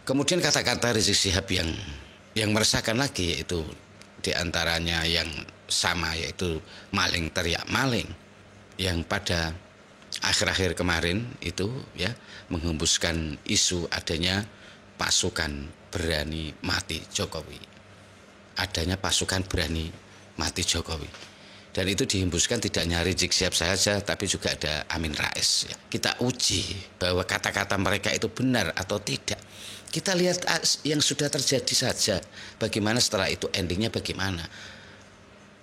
Kemudian kata-kata Rizik Syihab yang meresahkan lagi yaitu diantaranya yang sama, yaitu maling teriak maling, yang pada akhir-akhir kemarin itu ya menghembuskan isu adanya pasukan berani mati Jokowi. Adanya pasukan berani mati Jokowi. Dan itu dihembuskan tidak hanya Rizik Syihab saja, tapi juga ada Amin Rais. Kita uji bahwa kata-kata mereka itu benar atau tidak. Kita lihat yang sudah terjadi saja. Bagaimana setelah itu endingnya bagaimana?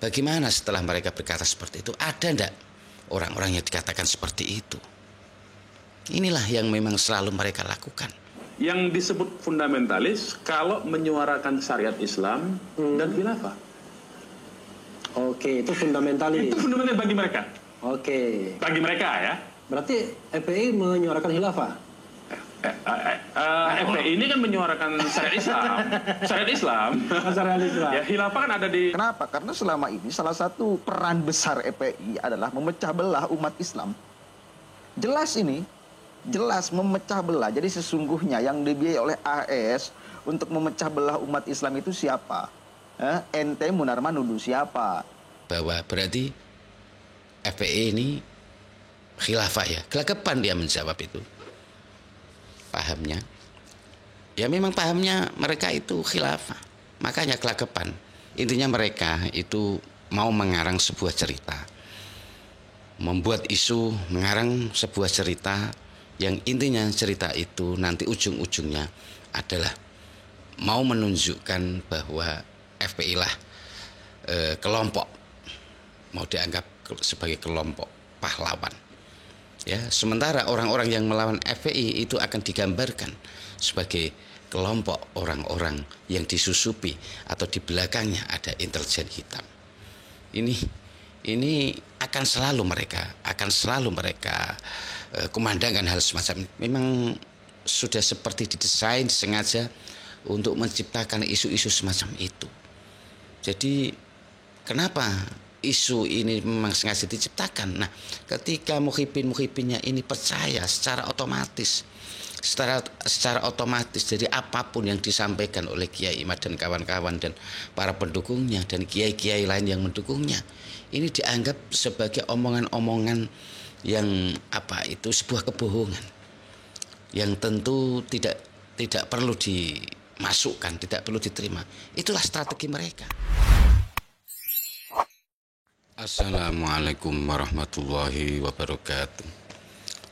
Bagaimana setelah mereka berkata seperti itu? Ada enggak orang-orang yang dikatakan seperti itu? Inilah yang memang selalu mereka lakukan. Yang disebut fundamentalis kalau menyuarakan syariat Islam dan khilafah. Oke, itu fundamentalis. Itu fundamental bagi mereka. Oke. Bagi mereka ya. Berarti FPI menyuarakan khilafah? FPI ini kan menyuarakan syariat Islam. Syariat Islam. Syariat Islam. Ya, khilafah kan ada di... Kenapa? Karena selama ini salah satu peran besar FPI adalah memecah belah umat Islam. Jelas ini, jelas memecah belah. Jadi sesungguhnya yang dibiayai oleh AS untuk memecah belah umat Islam itu siapa? Ente Munarman nuduh siapa? Bahwa berarti FPI ini khilafah ya. Gelagapan dia menjawab itu. Pahamnya. Ya memang pahamnya mereka itu khilafah. Makanya gelagapan. Intinya mereka itu mau mengarang sebuah cerita. Membuat isu, mengarang sebuah cerita yang intinya cerita itu nanti ujung-ujungnya adalah mau menunjukkan bahwa FPI lah kelompok, mau dianggap sebagai kelompok pahlawan. Ya, sementara orang-orang yang melawan FPI itu akan digambarkan sebagai kelompok orang-orang yang disusupi atau di belakangnya ada intelijen hitam. Ini akan selalu mereka kumandangkan hal semacam ini. Memang sudah seperti didesain sengaja untuk menciptakan isu-isu semacam itu. Jadi kenapa isu ini memang sengaja diciptakan? Nah, ketika muhibin-muhibinnya ini percaya secara otomatis jadi apapun yang disampaikan oleh Kiai Imad dan kawan-kawan dan para pendukungnya dan kiai-kiai lain yang mendukungnya, ini dianggap sebagai omongan-omongan yang sebuah kebohongan yang tentu tidak perlu dimasukkan, tidak perlu diterima. Itulah strategi mereka. Assalamualaikum warahmatullahi wabarakatuh.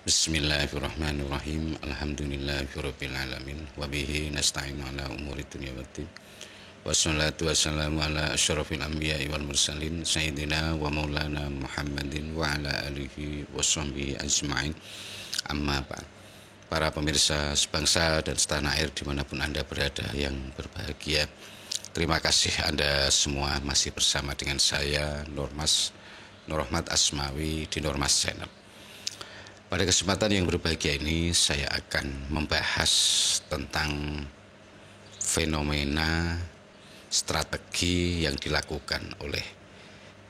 Bismillahirrahmanirrahim. Alhamdulillahirabbil alamin wa bihi nasta'inu ala umuri dunya waddin. Wassalatu wassalamu ala asyrafil anbiya'i wal mursalin sayyidina wa maulana Muhammadin wa ala alihi washabbihi ajma'in. Amma ba'd. Para pemirsa sebangsa dan setanah air dimanapun Anda berada yang berbahagia, terima kasih Anda semua masih bersama dengan saya Nur Rahmat Asmawi di Nurmas Channel. Pada kesempatan yang berbahagia ini saya akan membahas tentang fenomena strategi yang dilakukan oleh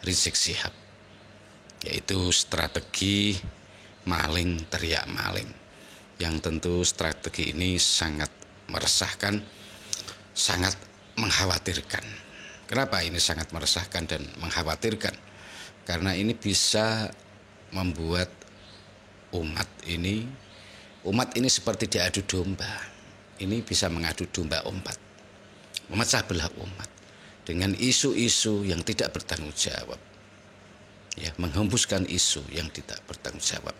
Rizik Syihab, yaitu strategi maling teriak maling, yang tentu strategi ini sangat meresahkan, sangat mengkhawatirkan. Kenapa ini sangat meresahkan dan mengkhawatirkan? Karena ini bisa membuat umat ini seperti diadu domba. Ini bisa mengadu domba umat, memecah belah umat dengan isu-isu yang tidak bertanggung jawab, ya, menghembuskan isu yang tidak bertanggung jawab,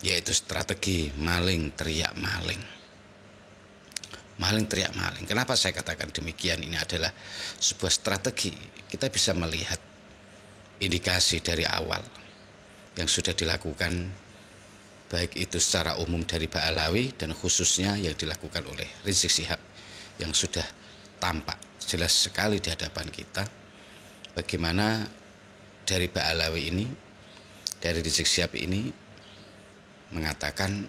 yaitu strategi maling teriak maling. Maling teriak maling. Kenapa saya katakan demikian? Ini adalah sebuah strategi. Kita bisa melihat indikasi dari awal yang sudah dilakukan, baik itu secara umum dari Ba'alawi dan khususnya yang dilakukan oleh Rizik Syihab, yang sudah tampak jelas sekali di hadapan kita bagaimana dari Ba'alawi ini, dari Rizik Syihab ini mengatakan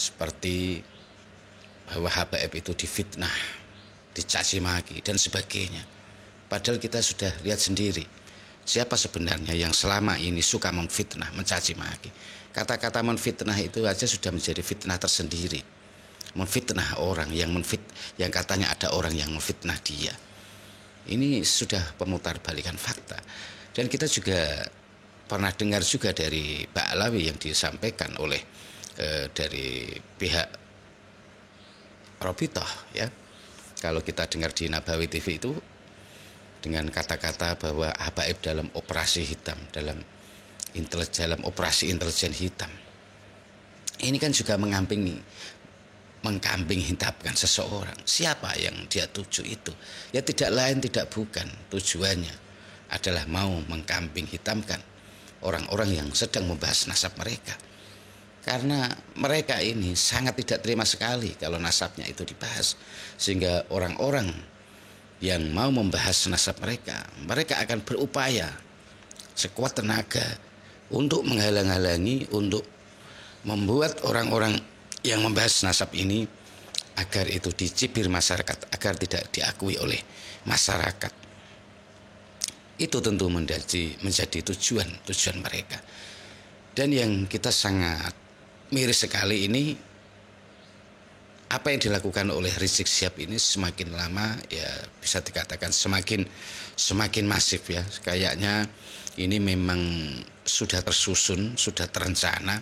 seperti bahwa HBF itu difitnah, dicaci maki dan sebagainya. Padahal kita sudah lihat sendiri siapa sebenarnya yang selama ini suka memfitnah, mencaci maki. Kata-kata memfitnah itu aja sudah menjadi fitnah tersendiri. memfitnah orang, yang katanya ada orang yang memfitnah dia. Ini sudah pemutarbalikan fakta. Dan kita juga pernah dengar juga dari Ba'alawi yang disampaikan oleh dari pihak Robitoh ya. Kalau kita dengar di Nabawi TV itu dengan kata-kata bahwa habaib dalam operasi hitam, dalam operasi intelijen hitam. Ini kan juga mengkambing hitamkan seseorang. Siapa yang dia tuju itu? Ya tidak lain tidak bukan, tujuannya adalah mau mengkambing hitamkan orang-orang yang sedang membahas nasab mereka. Karena mereka ini sangat tidak terima sekali kalau nasabnya itu dibahas. Sehingga orang-orang yang mau membahas nasab mereka akan berupaya sekuat tenaga untuk menghalang-halangi, untuk membuat orang-orang yang membahas nasab ini agar itu dicibir masyarakat, agar tidak diakui oleh masyarakat. Itu tentu menjadi tujuan mereka. Dan yang kita sangat miris sekali ini, apa yang dilakukan oleh Rizik Syihab ini semakin lama ya bisa dikatakan semakin masif ya. Kayaknya ini memang sudah tersusun, sudah terencana,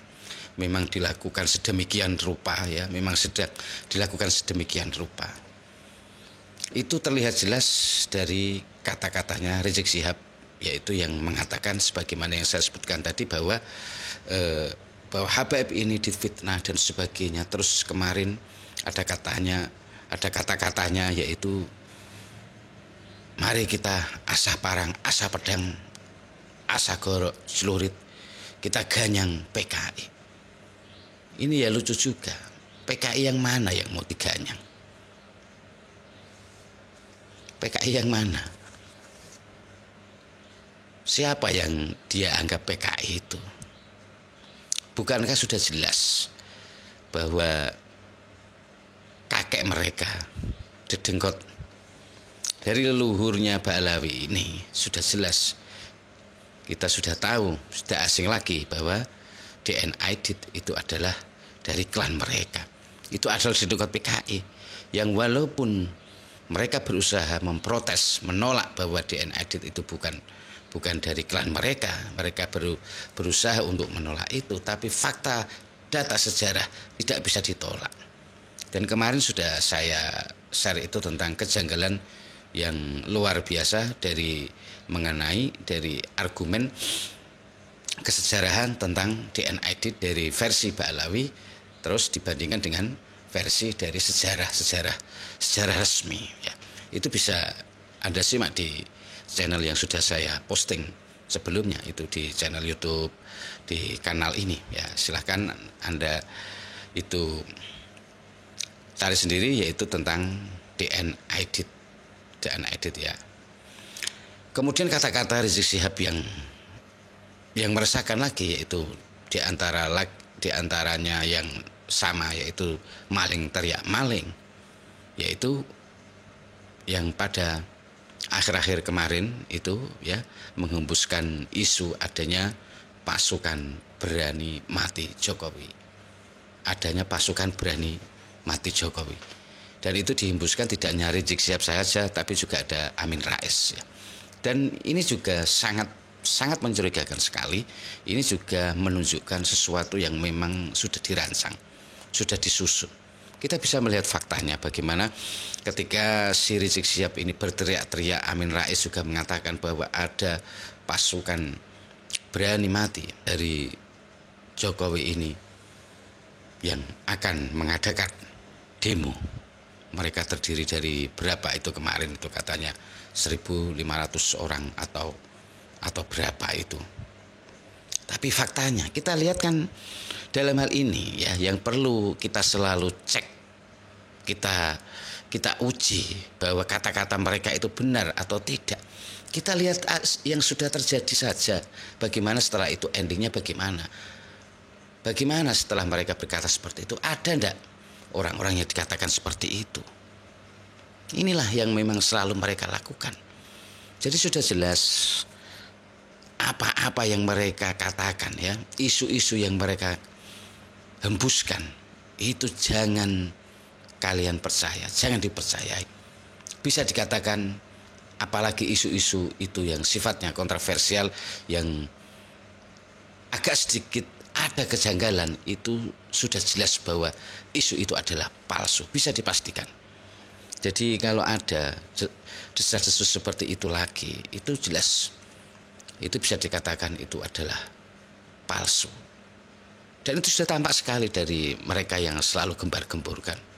memang dilakukan sedemikian rupa ya, memang sedang dilakukan sedemikian rupa. Itu terlihat jelas dari kata-katanya Rizik Syihab, yaitu yang mengatakan sebagaimana yang saya sebutkan tadi bahwa habaib ini difitnah dan sebagainya. Terus kemarin ada kata-katanya yaitu mari kita asah parang, asah pedang, asah gorok, celurit, kita ganyang PKI. Ini ya lucu juga. PKI yang mana yang mau diganyang? PKI yang mana? Siapa yang dia anggap PKI itu? Bukankah sudah jelas bahwa kakek mereka, dedengkot dari leluhurnya Ba'alawi ini sudah jelas. Kita sudah tahu, sudah asing lagi bahwa DN Aidit itu adalah dari klan mereka. Itu asal dedengkot PKI yang walaupun mereka berusaha memprotes, menolak bahwa DN Aidit itu bukan dari klan mereka berusaha untuk menolak itu, tapi fakta data sejarah tidak bisa ditolak. Dan kemarin sudah saya share itu tentang kejanggalan yang luar biasa mengenai argumen kesejarahan tentang DN Aidit dari versi Ba'alawi terus dibandingkan dengan versi dari sejarah resmi ya. Itu bisa Anda simak di channel yang sudah saya posting sebelumnya, itu di channel YouTube, di kanal ini ya. Silahkan Anda itu cari sendiri, yaitu tentang DN Aidit ya. Kemudian kata-kata Rizik Syihab yang meresahkan lagi, yaitu diantaranya yang sama, yaitu maling teriak maling, yaitu yang pada akhir-akhir kemarin itu ya menghembuskan isu adanya pasukan berani mati Jokowi. Adanya pasukan berani mati Jokowi. Dan itu dihembuskan tidak hanya Rizik Syihab saja, tapi juga ada Amin Rais ya. Dan ini juga sangat mencurigakan sekali. Ini juga menunjukkan sesuatu yang memang sudah dirancang, sudah disusun. Kita bisa melihat faktanya bagaimana ketika si Rizik Syihab ini berteriak-teriak, Amin Rais juga mengatakan bahwa ada pasukan berani mati dari Jokowi ini yang akan mengadakan demo. Mereka terdiri dari berapa itu kemarin itu katanya 1.500 orang atau berapa itu. Tapi faktanya kita lihat kan dalam hal ini ya, yang perlu kita selalu cek, kita uji bahwa kata-kata mereka itu benar atau tidak. Kita lihat yang sudah terjadi saja, bagaimana setelah itu endingnya bagaimana. Bagaimana setelah mereka berkata seperti itu, ada enggak orang-orang yang dikatakan seperti itu. Inilah yang memang selalu mereka lakukan. Jadi sudah jelas apa-apa yang mereka katakan ya, isu-isu yang mereka hembuskan itu jangan kalian percaya, jangan dipercayai. Bisa dikatakan apalagi isu-isu itu yang sifatnya kontroversial, yang agak sedikit ada kejanggalan, itu sudah jelas bahwa isu itu adalah palsu, bisa dipastikan. Jadi kalau ada desas-desus seperti itu lagi, itu jelas, itu bisa dikatakan itu adalah palsu. Dan itu sudah tampak sekali dari mereka yang selalu gembar-gemburkan.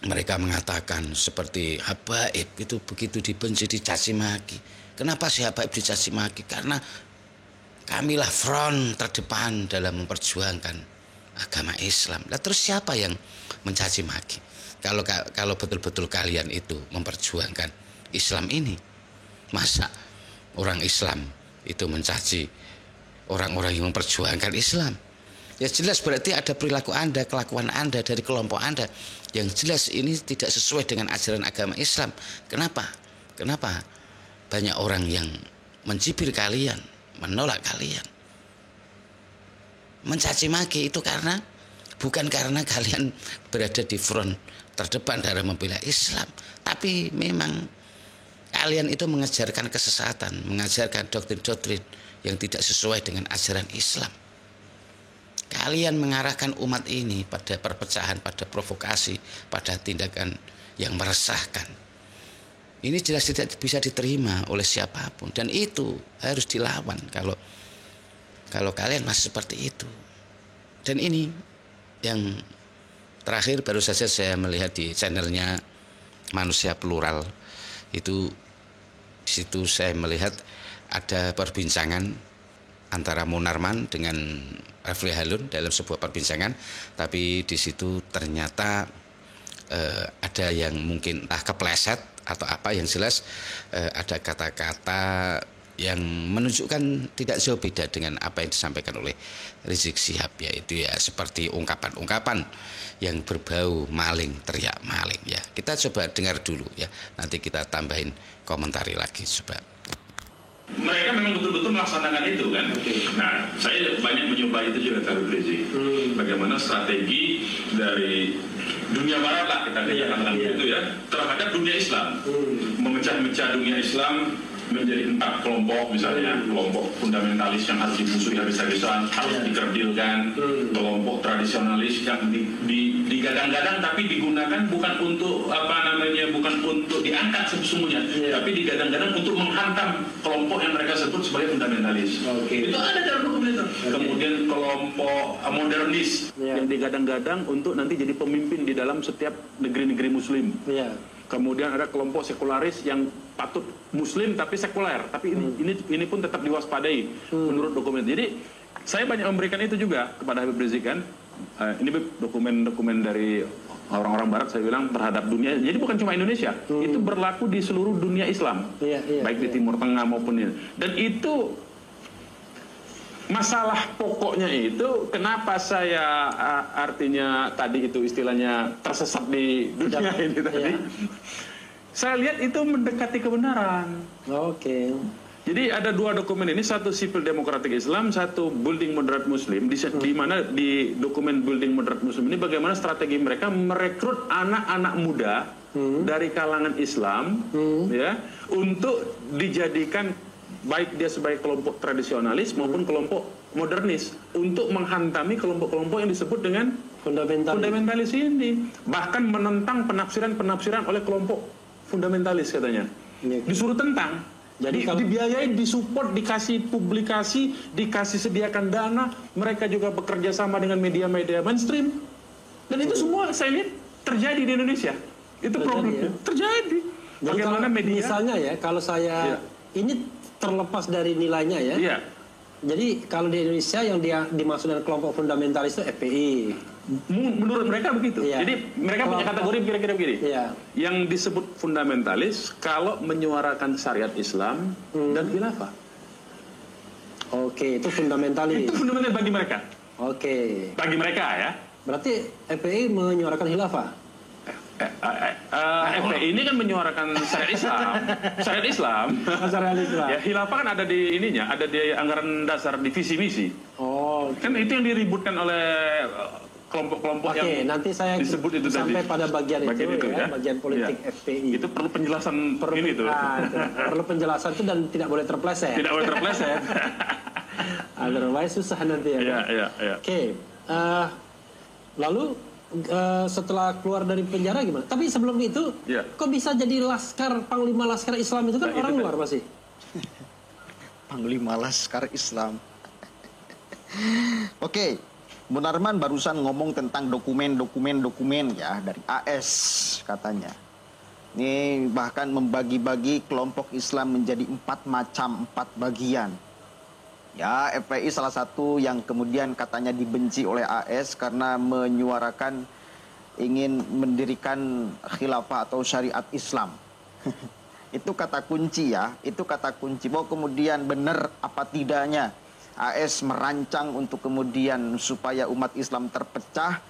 Mereka mengatakan seperti Habaib itu begitu dibenci, dicaci maki. Kenapa sih Habaib dicaci maki? Karena kamilah front terdepan dalam memperjuangkan agama Islam. Lah terus siapa yang mencaci maki? Kalau betul-betul kalian itu memperjuangkan Islam ini, masa orang Islam itu mencaci orang-orang yang memperjuangkan Islam? Ya jelas berarti ada perilaku Anda, kelakuan Anda dari kelompok Anda yang jelas ini tidak sesuai dengan ajaran agama Islam. Kenapa? Kenapa banyak orang yang mencibir kalian, menolak kalian, mencaci maki? Itu bukan karena kalian berada di front terdepan dalam membela Islam, tapi memang kalian itu mengajarkan kesesatan, mengajarkan doktrin-doktrin yang tidak sesuai dengan ajaran Islam. Kalian mengarahkan umat ini pada perpecahan, pada provokasi, pada tindakan yang meresahkan. Ini jelas tidak bisa diterima oleh siapapun, dan itu harus dilawan kalau kalian masih seperti itu. Dan ini yang terakhir baru saja saya melihat di channelnya Manusia Plural, itu di situ saya melihat ada perbincangan antara Munarman dengan Refli Harun dalam sebuah perbincangan, tapi di situ ternyata ada yang mungkin entah kepleset atau apa, yang jelas ada kata-kata yang menunjukkan tidak jauh beda dengan apa yang disampaikan oleh Rizik Syihab, yaitu ya seperti ungkapan-ungkapan yang berbau maling teriak maling ya. Kita coba dengar dulu ya, nanti kita tambahin komentari lagi coba. Mereka memang betul-betul melaksanakan itu kan. Nah, saya banyak mencoba itu juga Habib Rizik. Bagaimana strategi dari dunia barat lah kita katakan itu ya terhadap dunia Islam, memecah-mecah dunia Islam menjadi 4 kelompok, misalnya kelompok fundamentalis yang harus dimusuhi habis-habisan, harus dikerdilkan, kelompok tradisionalis yang digadang-gadang tapi digunakan bukan untuk bukan untuk diangkat sesungguhnya, tapi digadang-gadang untuk menghantam kelompok yang mereka sebut sebagai fundamentalis. Itu ada dalam dokumen itu. Kemudian kelompok modernis yang digadang-gadang untuk nanti jadi pemimpin di dalam setiap negeri-negeri Muslim. Kemudian ada kelompok sekularis yang patut Muslim tapi sekuler, tapi ini pun tetap diwaspadai menurut dokumen. Jadi saya banyak memberikan itu juga kepada Habib Rizik kan. Ini dokumen-dokumen dari orang-orang Barat, saya bilang terhadap dunia. Jadi bukan cuma Indonesia, itu berlaku di seluruh dunia Islam, baik di Timur Tengah maupun ini. Dan itu masalah pokoknya itu kenapa saya artinya tadi itu istilahnya tersesat di dunia ini tadi. Saya lihat itu mendekati kebenaran. Jadi ada 2 dokumen ini, satu Sipil Demokratik Islam, satu Building Moderate Muslim, di mana di dokumen Building Moderate Muslim ini bagaimana strategi mereka merekrut anak-anak muda dari kalangan Islam ya untuk dijadikan baik dia sebagai kelompok tradisionalis maupun kelompok modernis untuk menghantami kelompok-kelompok yang disebut dengan fundamentalis ini, bahkan menentang penafsiran-penafsiran oleh kelompok fundamentalis katanya. Disuruh tentang. Jadi dibiayai, disupport, dikasih publikasi, dikasih sediakan dana, mereka juga bekerja sama dengan media-media mainstream. Dan itu semua saya lihat terjadi di Indonesia. Itu problemnya. Terjadi. Bagaimana media? Misalnya ya, kalau saya ini terlepas dari nilainya ya. Jadi kalau di Indonesia yang dimaksud dengan kelompok fundamentalis itu FPI. Menurut mereka begitu. Jadi mereka punya kategori kira-kira begini. Yang disebut fundamentalis kalau menyuarakan syariat Islam dan khilafah. Itu fundamentalis. Itu fundamental bagi mereka. Bagi mereka ya. Berarti FPI menyuarakan khilafah. FPI ini kan menyuarakan syariat Islam. Syariat Islam. Ya, khilafah kan ada di ininya, ada di anggaran dasar divisi misi. Kan itu yang diributkan oleh kelompok-kelompok yang nanti saya disebut itu sampai tadi. pada bagian itu ya, bagian politik FPI. Itu perlu penjelasan ini tuh. Perlu penjelasan itu dan tidak boleh terpleset. Tidak boleh terpleset. Otherwise susah nanti ya. Iya. Oke. Lalu setelah keluar dari penjara gimana? Tapi sebelum itu, kok bisa jadi Panglima Laskar Islam itu kan orang luar masih? Panglima Laskar Islam. Oke, Munarman barusan ngomong tentang dokumen ya dari AS katanya. Ini bahkan membagi-bagi kelompok Islam menjadi 4 macam, 4 bagian. Ya, FPI salah satu yang kemudian katanya dibenci oleh AS karena menyuarakan ingin mendirikan khilafah atau syariat Islam. Itu kata kunci ya, itu kata kunci. Bahwa kemudian benar apa tidaknya AS merancang untuk kemudian supaya umat Islam terpecah,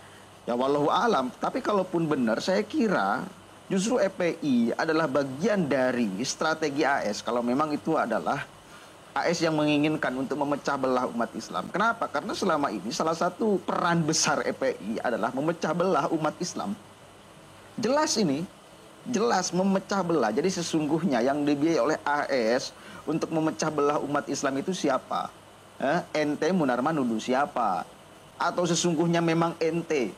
ya wallahu alam. Tapi kalaupun benar, saya kira justru FPI adalah bagian dari strategi AS. Kalau memang itu adalah AS yang menginginkan untuk memecah belah umat Islam. Kenapa? Karena selama ini salah satu peran besar FPI adalah memecah belah umat Islam. Jelas ini, jelas memecah belah. Jadi sesungguhnya yang dibiayai oleh AS untuk memecah belah umat Islam itu siapa? Ente Munarman nuduh siapa? Atau sesungguhnya memang ente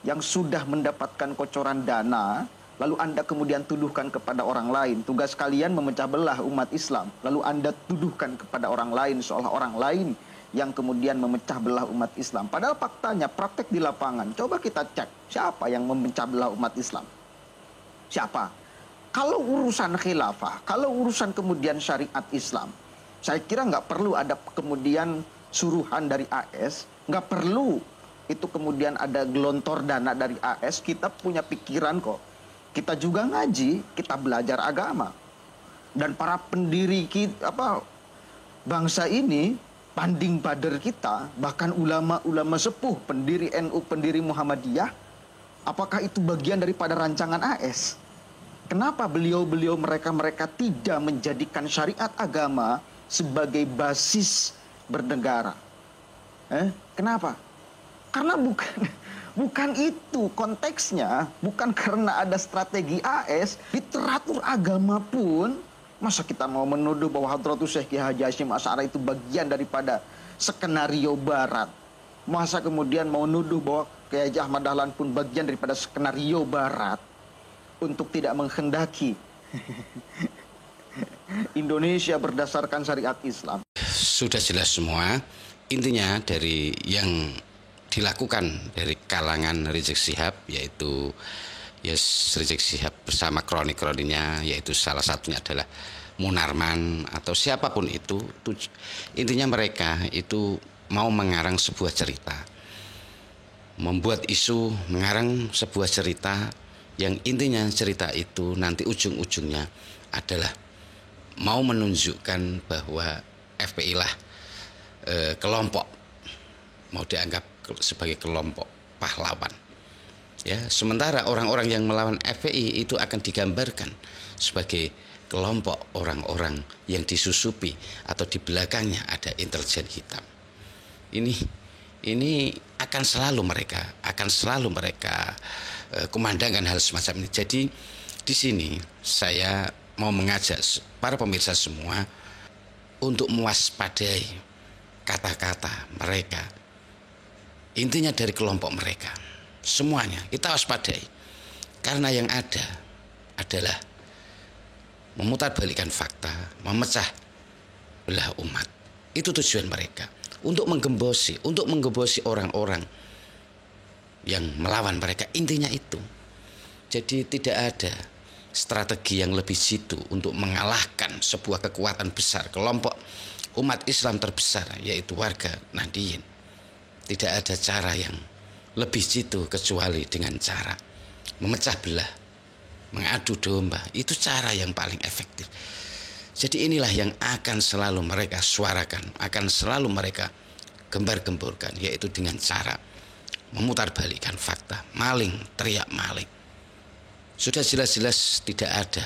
yang sudah mendapatkan kocoran dana, lalu Anda kemudian tuduhkan kepada orang lain. Tugas kalian memecah belah umat Islam, lalu Anda tuduhkan kepada orang lain seolah orang lain yang kemudian memecah belah umat Islam. Padahal faktanya praktek di lapangan. Coba kita cek siapa yang memecah belah umat Islam. Siapa? Kalau urusan khilafah, kalau urusan kemudian syariat Islam, saya kira nggak perlu ada kemudian suruhan dari AS, nggak perlu itu kemudian ada gelontor dana dari AS. Kita punya pikiran kok. Kita juga ngaji, kita belajar agama. Dan para pendiri bangsa ini, panding bader kita, bahkan ulama-ulama sepuh, pendiri NU, pendiri Muhammadiyah, apakah itu bagian daripada rancangan AS? Kenapa beliau-beliau mereka tidak menjadikan syariat agama sebagai basis bernegara? Kenapa? Karena bukan itu konteksnya, bukan karena ada strategi AS. Literatur agama pun, masa kita mau menuduh bahwa Hadratus Syekh Kiai Haji Hasyim Asy'ari itu bagian daripada skenario barat? Masa kemudian mau nuduh bahwa Kiai Haji Ahmad Dahlan pun bagian daripada skenario barat untuk tidak menghendaki Indonesia berdasarkan syariat Islam? Sudah jelas semua. Intinya dari yang dilakukan dari kalangan Rizik Syihab, yaitu Rizik Syihab bersama kroni-kroninya, yaitu salah satunya adalah Munarman atau siapapun itu, intinya mereka itu mau mengarang sebuah cerita, membuat isu, mengarang sebuah cerita yang intinya cerita itu nanti ujung-ujungnya adalah mau menunjukkan bahwa FPI lah kelompok, mau dianggap sebagai kelompok pahlawan. Ya, sementara orang-orang yang melawan FPI itu akan digambarkan sebagai kelompok orang-orang yang disusupi atau di belakangnya ada intelijen hitam. Ini akan selalu mereka kumandangkan hal semacam ini. Jadi di sini saya mau mengajak para pemirsa semua untuk mewaspadai kata-kata mereka. Intinya dari kelompok mereka. Semuanya kita waspadai. Karena yang ada adalah memutarbalikkan fakta, memecah belah umat. Itu tujuan mereka. Untuk menggembosi orang-orang yang melawan mereka. Intinya itu. Jadi tidak ada strategi yang lebih jitu untuk mengalahkan sebuah kekuatan besar, kelompok umat Islam terbesar, yaitu warga Nahdliyin. Tidak ada cara yang lebih jitu kecuali dengan cara memecah belah, mengadu domba. Itu cara yang paling efektif. Jadi inilah yang akan selalu mereka suarakan, akan selalu mereka gembar-gemborkan, yaitu dengan cara memutarbalikkan fakta. Maling teriak maling. Sudah jelas-jelas tidak ada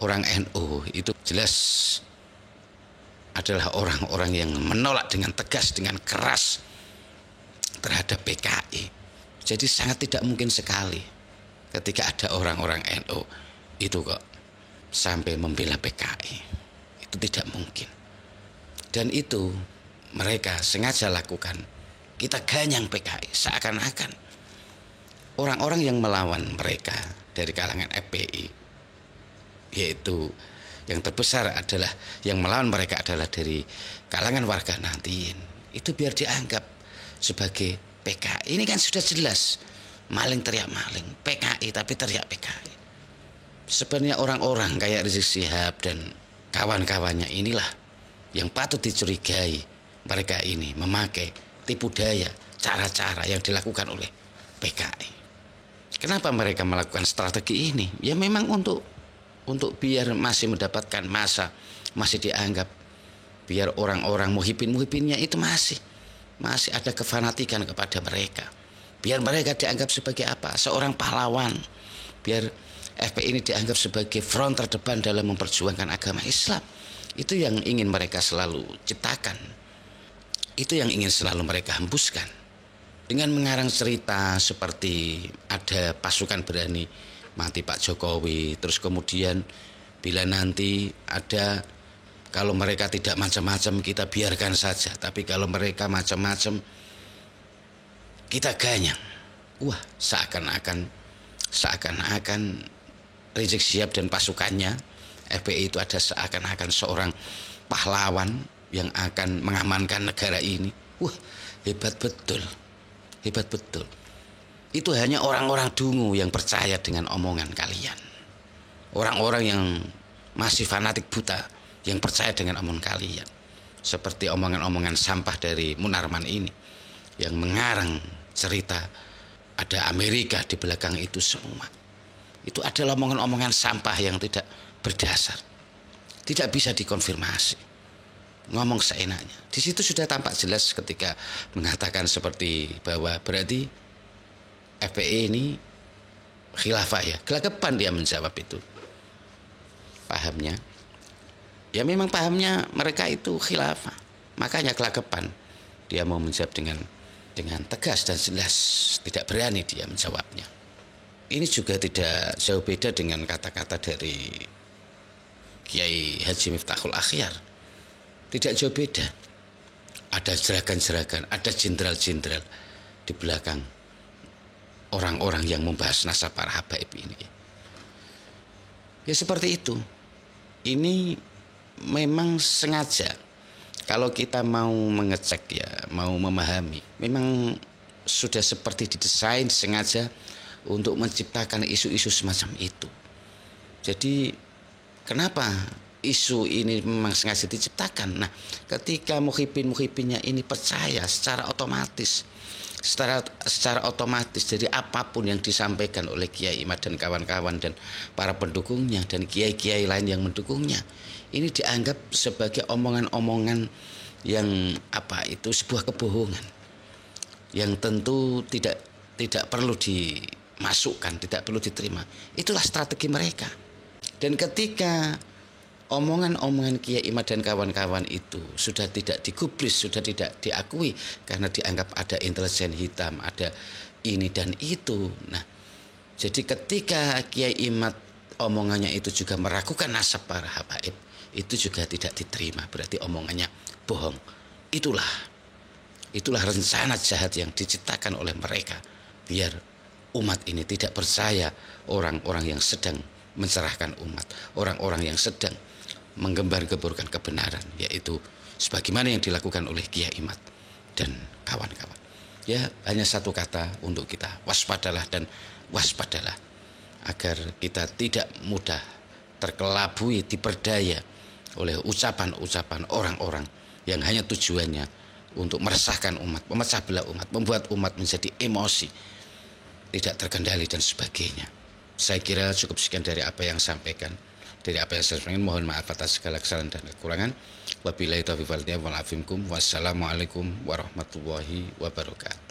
orang NU itu jelas adalah orang-orang yang menolak dengan tegas, dengan keras terhadap PKI. Jadi sangat tidak mungkin sekali ketika ada orang-orang NU itu kok sampai membela PKI. Itu tidak mungkin. Dan itu mereka sengaja lakukan. Kita ganyang PKI seakan-akan orang-orang yang melawan mereka dari kalangan FPI, yaitu yang terbesar adalah yang melawan mereka adalah dari kalangan warga Nahdliyin. Itu biar dianggap sebagai PKI. Ini kan sudah jelas maling teriak maling, PKI tapi teriak PKI. Sebenarnya orang-orang kayak Rizik Syihab dan kawan-kawannya inilah yang patut dicurigai. Mereka ini memakai tipu daya cara-cara yang dilakukan oleh PKI. Kenapa mereka melakukan strategi ini? Ya memang untuk biar masih mendapatkan massa, masih dianggap, biar orang-orang muhibin-muhibinnya itu masih ada kefanatikan kepada mereka. Biar mereka dianggap sebagai apa? Seorang pahlawan. Biar FPI ini dianggap sebagai front terdepan dalam memperjuangkan agama Islam. Itu yang ingin mereka selalu ciptakan. Itu yang ingin selalu mereka hembuskan. Dengan mengarang cerita seperti ada pasukan berani mati Pak Jokowi. Terus kemudian bila nanti ada, kalau mereka tidak macam-macam kita biarkan saja. Tapi kalau mereka macam-macam kita ganyang. Wah, seakan-akan Rizik Syihab dan pasukannya FPI itu ada seakan-akan seorang pahlawan yang akan mengamankan negara ini. Wah, hebat betul. Hebat betul. Itu hanya orang-orang dungu yang percaya dengan omongan kalian. Orang-orang yang masih fanatik buta yang percaya dengan omongan kalian. Seperti omongan-omongan sampah dari Munarman ini yang mengarang cerita ada Amerika di belakang itu semua. Itu adalah omongan-omongan sampah yang tidak berdasar. Tidak bisa dikonfirmasi. Ngomong seenaknya. Di situ sudah tampak jelas ketika mengatakan seperti bahwa berarti FPI ini khilafah ya. Gelagapan dia menjawab itu. Pahamnya. Ya memang pahamnya mereka itu khilafah. Makanya gelagapan dia mau menjawab dengan tegas dan jelas. Tidak berani dia menjawabnya. Ini juga tidak jauh beda dengan kata-kata dari Kiai Haji Miftahul Akhyar. Tidak jauh beda. Ada jeragan-jeragan, ada jenderal-jenderal di belakang orang-orang yang membahas nasab para habaib ini. Ya seperti itu. Ini memang sengaja. Kalau kita mau mengecek ya, mau memahami, memang sudah seperti didesain sengaja untuk menciptakan isu-isu semacam itu. Jadi kenapa isu ini memang sengaja diciptakan? Nah, ketika muhibin-muhibinnya ini percaya secara otomatis dari apapun yang disampaikan oleh Kiai Imad dan kawan-kawan dan para pendukungnya dan kiai-kiai lain yang mendukungnya, ini dianggap sebagai omongan-omongan yang sebuah kebohongan yang tentu tidak perlu dimasukkan, tidak perlu diterima. Itulah strategi mereka. Dan ketika omongan-omongan Kiai Imad dan kawan-kawan itu sudah tidak digubris, sudah tidak diakui karena dianggap ada intelijen hitam, ada ini dan itu. Nah, jadi ketika Kiai Imad omongannya itu juga meragukan nasab para habaib, itu juga tidak diterima, berarti omongannya bohong. Itulah rencana jahat yang diciptakan oleh mereka biar umat ini tidak percaya orang-orang yang sedang mencerahkan umat, orang-orang yang sedang menggembar-gemborkan kebenaran, yaitu sebagaimana yang dilakukan oleh Kiai Imad dan kawan-kawan. Ya, hanya satu kata untuk kita, waspadalah dan waspadalah, agar kita tidak mudah terkelabui, diperdaya oleh ucapan-ucapan orang-orang yang hanya tujuannya untuk meresahkan umat, memecah belah umat, membuat umat menjadi emosi, tidak terkendali dan sebagainya. Saya kira cukup sekian dari apa yang saya sampaikan. Dari apa yang saya sampaikan, mohon maaf atas segala kesalahan dan kekurangan. Wabillahi taufiq wal hidayah. Wassalamualaikum warahmatullahi wabarakatuh.